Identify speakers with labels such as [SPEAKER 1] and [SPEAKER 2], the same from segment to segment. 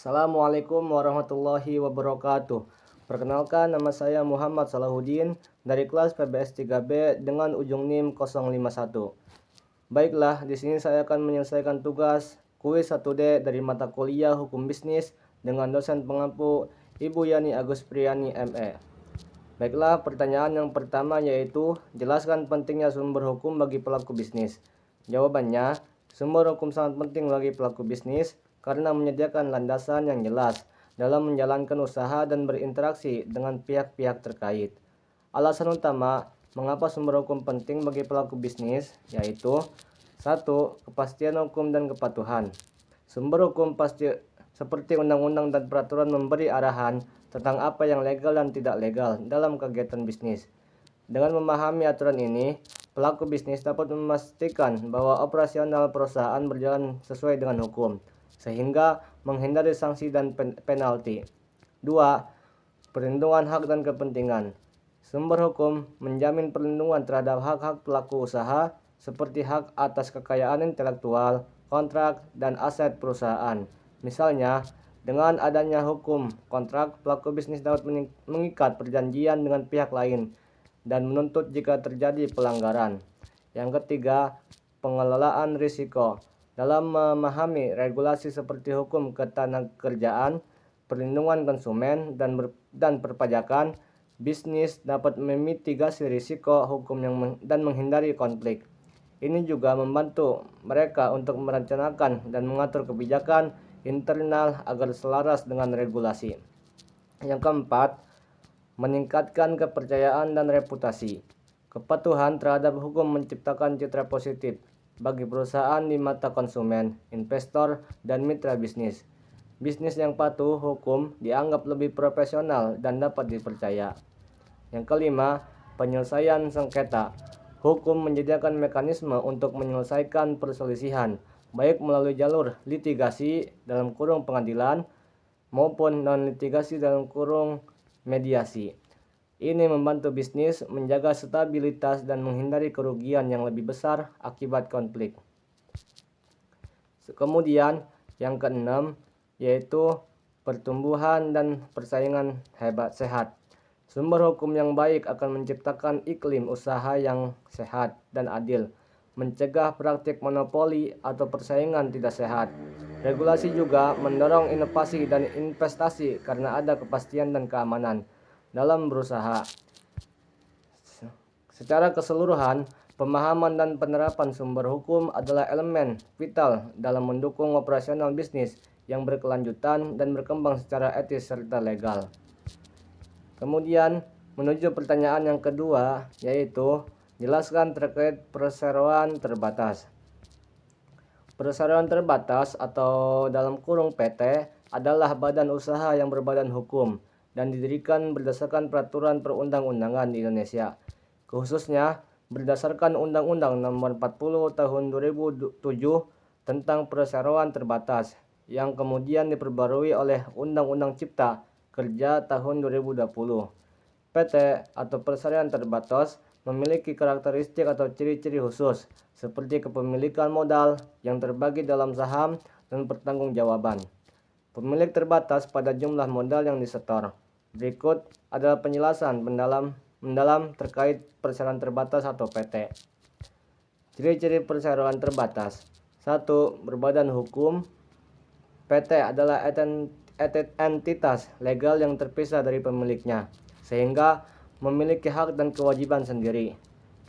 [SPEAKER 1] Assalamualaikum warahmatullahi wabarakatuh. Perkenalkan, nama saya Muhammad Salahuddin dari kelas PBS 3B dengan ujung NIM 051. Baiklah, di sini saya akan menyelesaikan tugas kuis 1D dari mata kuliah Hukum Bisnis dengan dosen pengampu Ibu Yani Agus Priyani ME. Baiklah, pertanyaan yang pertama yaitu jelaskan pentingnya sumber hukum bagi pelaku bisnis. Jawabannya, sumber hukum sangat penting bagi pelaku bisnis karena menyediakan landasan yang jelas dalam menjalankan usaha dan berinteraksi dengan pihak-pihak terkait. Alasan utama mengapa sumber hukum penting bagi pelaku bisnis yaitu 1. Kepastian hukum dan kepatuhan. Sumber hukum pasti seperti undang-undang dan peraturan memberi arahan tentang apa yang legal dan tidak legal dalam kegiatan bisnis. Dengan memahami aturan ini, pelaku bisnis dapat memastikan bahwa operasional perusahaan berjalan sesuai dengan hukum, sehingga menghindari sanksi dan penalti. 2. Perlindungan hak dan kepentingan. Sumber hukum menjamin perlindungan terhadap hak-hak pelaku usaha seperti hak atas kekayaan intelektual, kontrak, dan aset perusahaan. Misalnya, dengan adanya hukum kontrak, pelaku bisnis dapat mengikat perjanjian dengan pihak lain dan menuntut jika terjadi pelanggaran. Yang ketiga, pengelolaan risiko. Dalam memahami regulasi seperti hukum ketenagakerjaan, perlindungan konsumen, dan perpajakan, bisnis dapat memitigasi risiko hukum dan menghindari konflik. Ini juga membantu mereka untuk merencanakan dan mengatur kebijakan internal agar selaras dengan regulasi. Yang keempat, meningkatkan kepercayaan dan reputasi. Kepatuhan terhadap hukum menciptakan citra positif bagi perusahaan di mata konsumen, investor, dan mitra bisnis. Bisnis yang patuh hukum dianggap lebih profesional dan dapat dipercaya. Yang kelima, penyelesaian sengketa. Hukum menyediakan mekanisme untuk menyelesaikan perselisihan, baik melalui jalur litigasi dalam kurung pengadilan maupun non-litigasi dalam kurung mediasi. Ini membantu bisnis menjaga stabilitas dan menghindari kerugian yang lebih besar akibat konflik. Kemudian, yang keenam yaitu pertumbuhan dan persaingan sehat. Sumber hukum yang baik akan menciptakan iklim usaha yang sehat dan adil, mencegah praktik monopoli atau persaingan tidak sehat. Regulasi juga mendorong inovasi dan investasi karena ada kepastian dan keamanan dalam berusaha. Secara keseluruhan, pemahaman dan penerapan sumber hukum adalah elemen vital dalam mendukung operasional bisnis yang berkelanjutan dan berkembang secara etis serta legal. Kemudian, menuju pertanyaan yang kedua, yaitu jelaskan terkait perseroan terbatas. Perseroan terbatas atau dalam kurung PT adalah badan usaha yang berbadan hukum dan didirikan berdasarkan peraturan perundang-undangan di Indonesia, khususnya berdasarkan Undang-Undang Nomor 40 Tahun 2007 tentang perseroan terbatas yang kemudian diperbarui oleh Undang-Undang Cipta Kerja tahun 2020. PT atau perseroan terbatas memiliki karakteristik atau ciri-ciri khusus seperti kepemilikan modal yang terbagi dalam saham dan pertanggungjawaban. Pemilik terbatas pada jumlah modal yang disetor. Berikut adalah penjelasan mendalam terkait perseroan terbatas atau PT. Ciri-ciri perseroan terbatas. 1. Berbadan hukum. PT adalah entitas legal yang terpisah dari pemiliknya, sehingga memiliki hak dan kewajiban sendiri.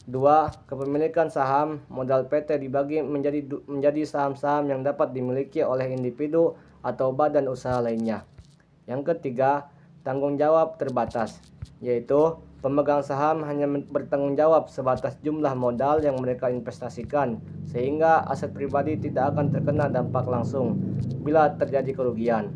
[SPEAKER 1] 2. Kepemilikan saham. Modal PT dibagi menjadi saham-saham yang dapat dimiliki oleh individu atau badan usaha lainnya. Yang ketiga, tanggung jawab terbatas, yaitu pemegang saham hanya bertanggung jawab sebatas jumlah modal yang mereka investasikan, sehingga aset pribadi tidak akan terkena dampak langsung bila terjadi kerugian.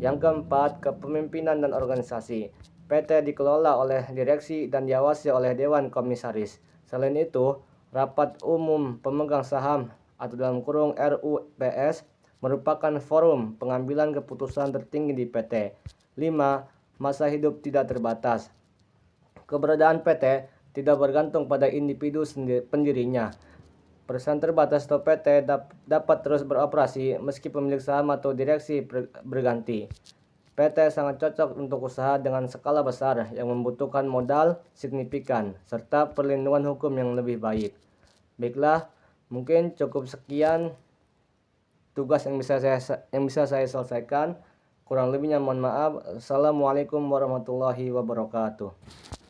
[SPEAKER 1] Yang keempat, kepemimpinan dan organisasi. PT dikelola oleh direksi dan diawasi oleh Dewan Komisaris. Selain itu, rapat umum pemegang saham atau dalam kurung RUPS merupakan forum pengambilan keputusan tertinggi di PT. 5. Masa hidup tidak terbatas. Keberadaan PT tidak bergantung pada individu pendirinya. Perusahaan terbatas atau PT dapat terus beroperasi meski pemilik saham atau direksi berganti. PT sangat cocok untuk usaha dengan skala besar yang membutuhkan modal signifikan serta perlindungan hukum yang lebih baik. Baiklah, mungkin cukup sekian tugas yang bisa saya selesaikan. Kurang lebihnya mohon maaf. Assalamualaikum warahmatullahi wabarakatuh.